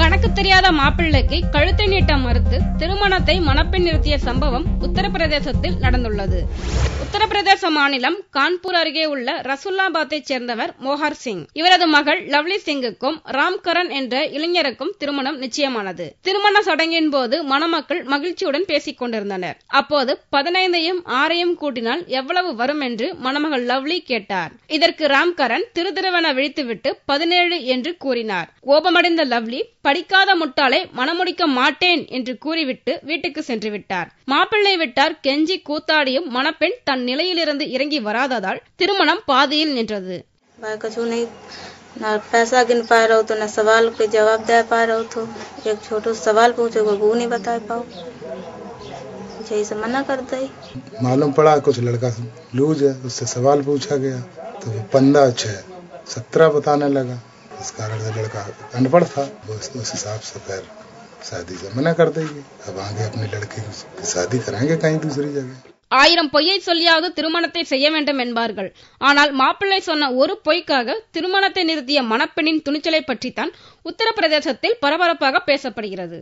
கணக்கு தெரியாத மாப்பிள்ளைக்கு கழுத்தை நீட்ட மறுத்து திருமணத்தை மணப்பெண் நிறுத்திய சம்பவம் உத்தரப்பிரதேசத்தில் நடந்துள்ளது. உத்தரப்பிரதேச மாநிலம் கான்பூர் அருகே உள்ள ரசுல்லாபாத்தை சேர்ந்தவர் மோஹர் சிங். இவரது மகள் லவ்லி சிங்குக்கும் ராம்கரன் என்ற இளைஞருக்கும் திருமணம் நிச்சயமானது. திருமண சடங்கின் போது மணமக்கள் மகிழ்ச்சியுடன் பேசிக் கொண்டிருந்தனர். அப்போது 15ஐயும் 6ஐயும் கூட்டினால் எவ்வளவு வரும் என்று மணமகள் லவ்லி கேட்டார். இதற்கு ராம்கரன் திருதிருவென விழித்துவிட்டு 17 என்று கூறினார். கோபமடைந்த லவ்லி படிக்காத முட்டாளை மணமுடிக்க மாட்டேன் என்று கூறிவிட்டு வீட்டுக்கு சென்று விட்டார். மாப்பிள்ளை விட்டார் கெஞ்சி கூத்தாடியும் மணப்பெண் தன் நிலையிலிருந்து இறங்கி வராததால் திருமணம் பாதியில் நின்றது. पैसा गिन पा रहा हो तो न सवाल के जवाब दे पा रहा हो तो एक छोटा सवाल पूछो वो नहीं बता पाओ यही से मना करता है। मालूम पड़ा कुछ लड़का लूज है, उससे सवाल पूछा गया तो वो 15, 6, 17 बताने लगा। इस कारण से लड़का अनपढ़ था, उस हिसाब से फिर शादी से मना कर देगी। अब आगे अपनी लड़की की शादी कराएंगे कहीं दूसरी जगह। 1000 பொய்யை சொல்லியாவது திருமணத்தை செய்ய வேண்டும் என்பார்கள். ஆனால் மாப்பிள்ளை சொன்ன ஒரு பொய்க்காக திருமணத்தை நிறுத்திய மணப்பெண்ணின் துணிச்சலை பற்றித்தான் உத்தரப்பிரதேசத்தில் பரபரப்பாக பேசப்படுகிறது.